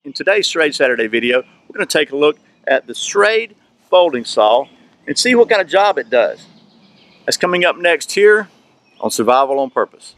In today's Schrade Saturday video, we're going to take a look at the Schrade folding saw and see what kind of job it does. That's coming up next here on Survival on Purpose.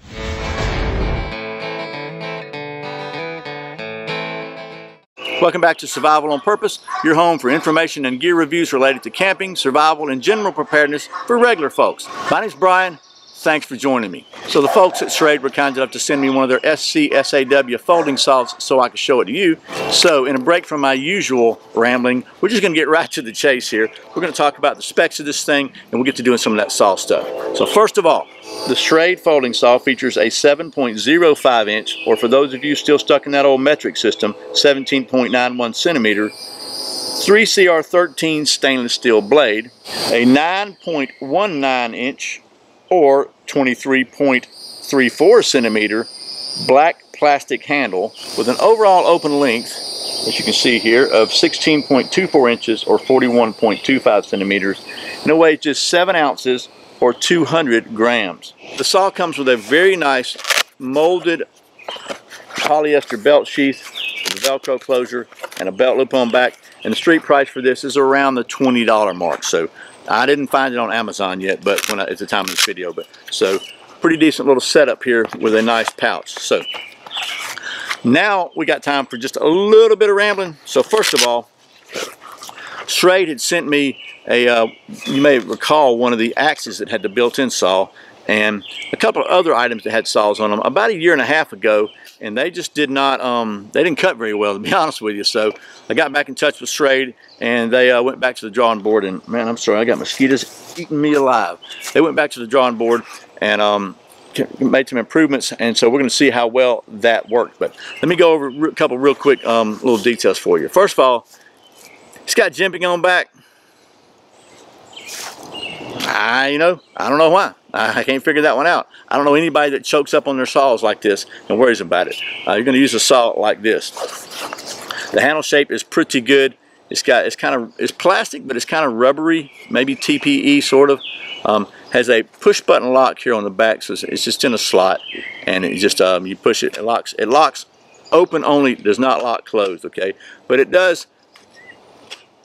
Welcome back to Survival on Purpose, your home for information and gear reviews related to camping, survival, and general preparedness for regular folks. My name's Brian. Thanks for joining me. So the folks at Schrade were kind enough to send me one of their SCSAW folding saws so I could show it to you. So in a break from my usual rambling, we're just going to get right to the chase here. We're going to talk about the specs of this thing and we'll get to doing some of that saw stuff. So first of all, the Schrade folding saw features a 7.05 inch, or for those of you still stuck in that old metric system, 17.91 centimeter, 3CR13 stainless steel blade, a 9.19 inch or 23.34 centimeter black plastic handle with an overall open length, as you can see here, of 16.24 inches or 41.25 centimeters, and it weighs just 7 ounces or 200 grams. The saw comes with a very nice molded polyester belt sheath with a Velcro closure and a belt loop on back, and the street price for this is around the $20 mark. So I didn't find it on Amazon yet, but at the time of this video. So pretty decent little setup here with a nice pouch. So now we got time for just a little bit of rambling. So first of all, Schrade had sent me you may recall, one of the axes that had the built-in saw and a couple of other items that had saws on them about a year and a half ago, and they just did not, they didn't cut very well, to be honest with you. So I got back in touch with Schrade and they went back to the drawing board, and man, I'm sorry, I got mosquitoes eating me alive. They went back to the drawing board and made some improvements, and so we're going to see how well that worked. But let me go over a couple real quick little details for you. First of all, it's got jimping on back. I don't know why. I can't figure that one out. I don't know anybody that chokes up on their saws like this and worries about it. You're going to use a saw like this. The handle shape is pretty good. It's plastic, but it's kind of rubbery, maybe TPE sort of. Has a push button lock here on the back, so it's just in a slot, and it just you push it, it locks. It locks open only, does not lock closed. Okay, but it does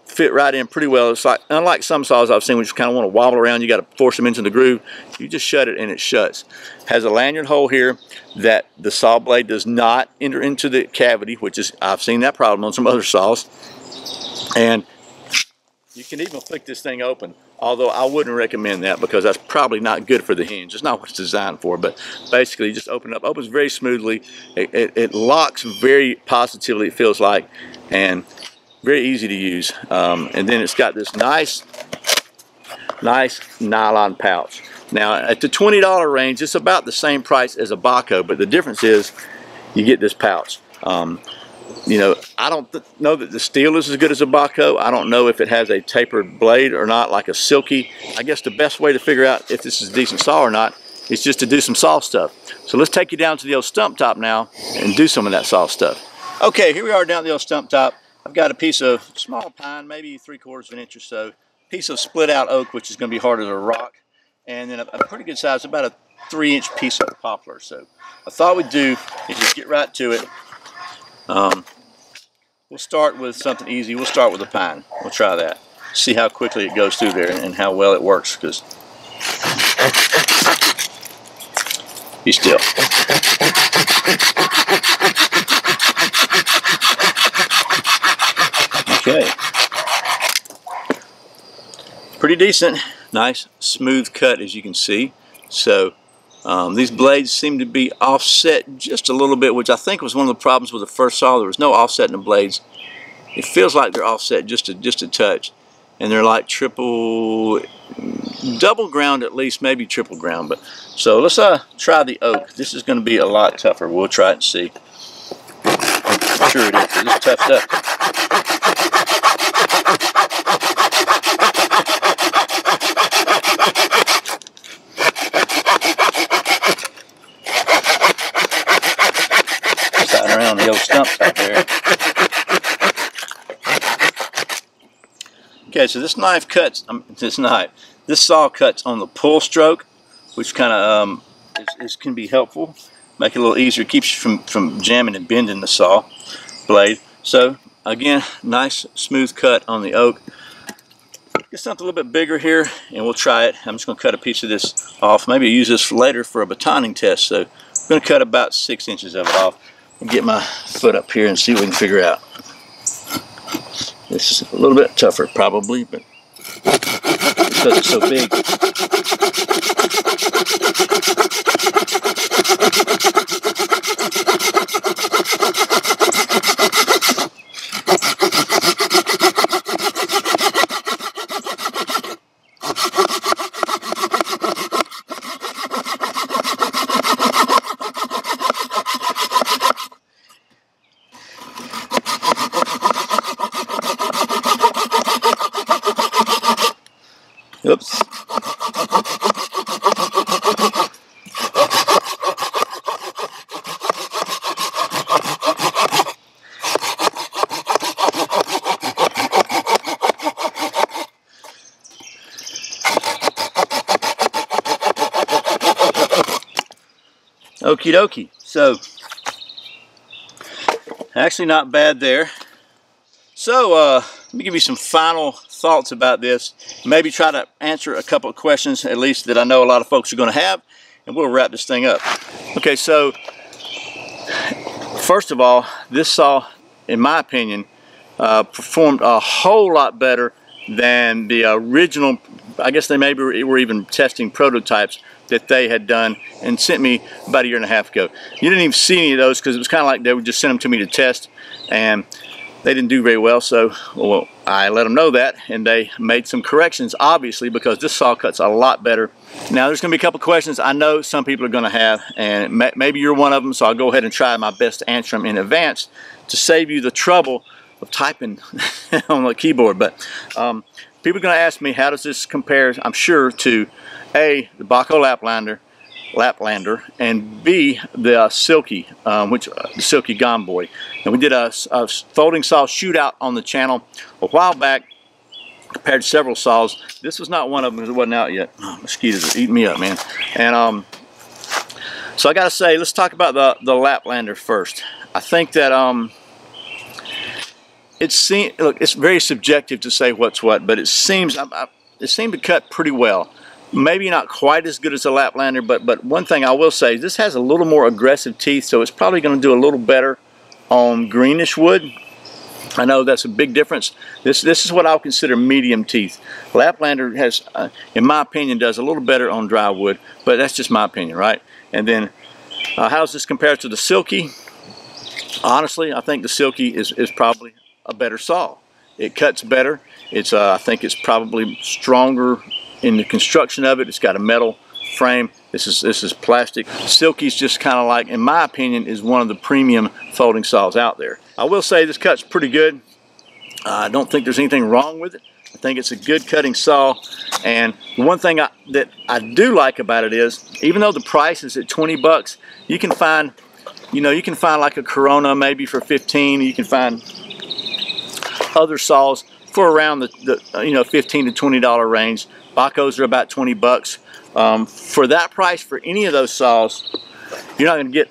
fit right in pretty well. It's like, unlike some saws I've seen which kind of want to wobble around, you got to force them into the groove. You just shut it and it shuts. Has a lanyard hole here that the saw blade does not enter into the cavity, which is, I've seen that problem on some other saws. And you can even flick this thing open, although I wouldn't recommend that because that's probably not good for the hinge. It's not what it's designed for, but basically you just open it up. Opens very smoothly. It locks very positively, it feels like, and very easy to use. And then it's got this nice nylon pouch. Now at the $20 range, it's about the same price as a Baco, but the difference is you get this pouch. I don't know that the steel is as good as a Baco. I don't know if it has a tapered blade or not, like a silky. I guess the best way to figure out if this is a decent saw or not is just to do some saw stuff. So let's take you down to the old stump top now and do some of that saw stuff. Okay, here we are down the old stump top. I've got a piece of small pine, maybe 3/4 of an inch or so, piece of split out oak, which is going to be harder to rock, and then a pretty good size, about a 3-inch piece of poplar. So I thought we'd do is just get right to it. We'll start with something easy. We'll start with the pine. We'll try that. See how quickly it goes through there and how well it works, because be still. Okay. Pretty decent. Nice smooth cut, as you can see. So these blades seem to be offset just a little bit, which I think was one of the problems with the first saw. There was no offset in the blades. It feels like they're offset just a touch, and they're like double ground at least, maybe triple ground. But so let's try the oak. This is going to be a lot tougher. We'll try it and see. I'm sure it is. It's tough stuff. Around the old stumps out there. Okay, so this saw cuts on the pull stroke, which kind of can be helpful. Make it a little easier, keeps you from jamming and bending the saw blade. So again, nice smooth cut on the oak. Get something a little bit bigger here and we'll try it. I'm just going to cut a piece of this off. Maybe use this later for a batoning test. So I'm going to cut about 6 inches of it off and get my foot up here and see what we can figure out. This is a little bit tougher probably, but because it's so big. Oops. Okie dokie. So, actually not bad there. So, let me give you some final thoughts about this. Maybe try to answer a couple of questions, at least that I know a lot of folks are going to have, and we'll wrap this thing up. Okay, so, first of all, this saw, in my opinion, performed a whole lot better than the original. I guess they maybe were even testing prototypes that they had done and sent me about 1.5 years ago. You didn't even see any of those because it was kind of like they would just send them to me to test, and they didn't do very well. So well, I let them know that, and they made some corrections, obviously, because this saw cuts a lot better. Now there's going to be a couple questions I know some people are going to have, and maybe you're one of them, so I'll go ahead and try my best to answer them in advance to save you the trouble of typing on the keyboard. But people are going to ask me, how does this compare, I'm sure, to A, the Baco Laplander, and B, the Silky, the Silky Gomboy. And we did a folding saw shootout on the channel a while back, compared to several saws. This was not one of them because it wasn't out yet. Oh, mosquitoes are eating me up, man. And so I got to say, let's talk about the Laplander first. I think that look, it's very subjective to say what's what, but it seemed to cut pretty well. Maybe not quite as good as a Laplander, but one thing I will say is this has a little more aggressive teeth, so it's probably going to do a little better on greenish wood. I know that's a big difference. This is what I'll consider medium teeth. Laplander has, in my opinion, does a little better on dry wood, but that's just my opinion, right? And then, how does this compare to the Silky? Honestly, I think the Silky is probably a better saw. It cuts better. It's I think it's probably stronger in the construction of it. It's got a metal frame. This is plastic. Silky's just kind of like, in my opinion, is one of the premium folding saws out there. I will say this cut's pretty good. I don't think there's anything wrong with it. I think it's a good cutting saw, and the one thing that I do like about it is, even though the price is at 20 bucks, you can find, you can find like a Corona maybe for 15. You can find other saws for around the $15 to $20 range. Bacos are about 20 bucks. For that price, for any of those saws, you're not going to get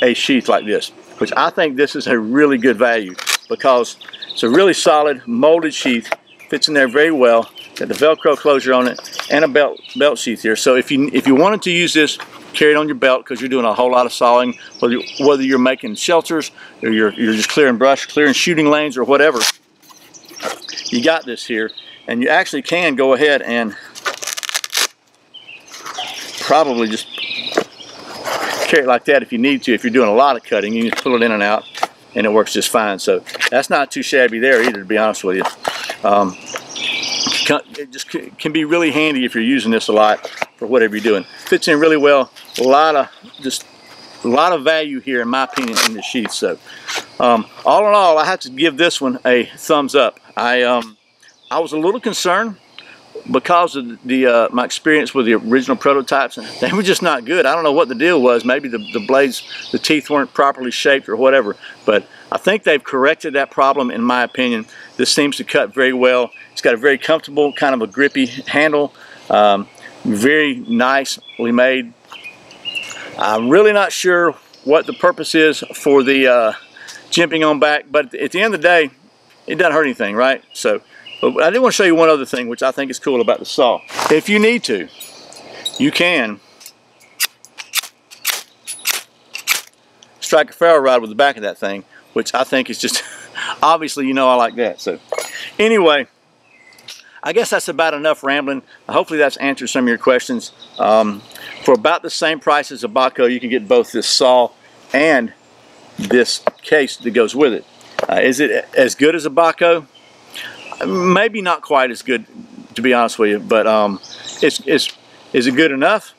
a sheath like this, which I think this is a really good value because it's a really solid molded sheath, fits in there very well, got the Velcro closure on it, and a belt sheath here. So if you wanted to use this, carry it on your belt because you're doing a whole lot of sawing, whether you're making shelters or you're just clearing brush, clearing shooting lanes or whatever, you got this here, and you actually can go ahead and probably just carry it like that if you need to. If you're doing a lot of cutting, you can pull it in and out, and it works just fine. So that's not too shabby there either, to be honest with you. It just can be really handy if you're using this a lot for whatever you're doing. Fits in really well. A lot of value here, in my opinion, in the sheath. So all in all, I have to give this one a thumbs up. I was a little concerned because of my experience with the original prototypes, and they were just not good. I don't know what the deal was. Maybe the blades, the teeth weren't properly shaped or whatever, but I think they've corrected that problem, in my opinion. This seems to cut very well. It's got a very comfortable, kind of a grippy handle, very nicely made. I'm really not sure what the purpose is for the jimping on back, but at the end of the day, it doesn't hurt anything, right? So, but I did want to show you one other thing, which I think is cool about the saw. If you need to, you can strike a ferro rod with the back of that thing, which I think is just, obviously, you know I like that. So, anyway, I guess that's about enough rambling. Hopefully that's answered some of your questions. For about the same price as a Baco, you can get both this saw and this case that goes with it. Is it as good as a Baco? Maybe not quite as good, to be honest with you, but is it good enough?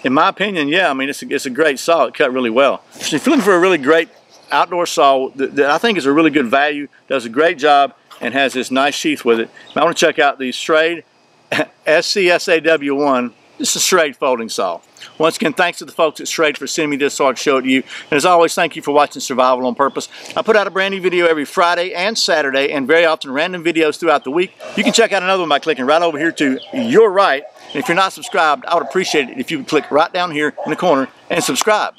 In my opinion, yeah. I mean, it's a great saw. It cut really well. So if you're looking for a really great outdoor saw that I think is a really good value, does a great job, and has this nice sheath with it, I want to check out the Schrade SCSAW1. This is a Schrade folding saw. Once again, thanks to the folks at Schrade for sending me this so I can show it to you. And as always, thank you for watching Survival on Purpose. I put out a brand new video every Friday and Saturday, and very often random videos throughout the week. You can check out another one by clicking right over here to your right. And if you're not subscribed, I would appreciate it if you would click right down here in the corner and subscribe.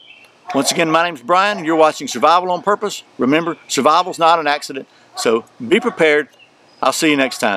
Once again, my name's Brian, and you're watching Survival on Purpose. Remember, survival's not an accident, so be prepared. I'll see you next time.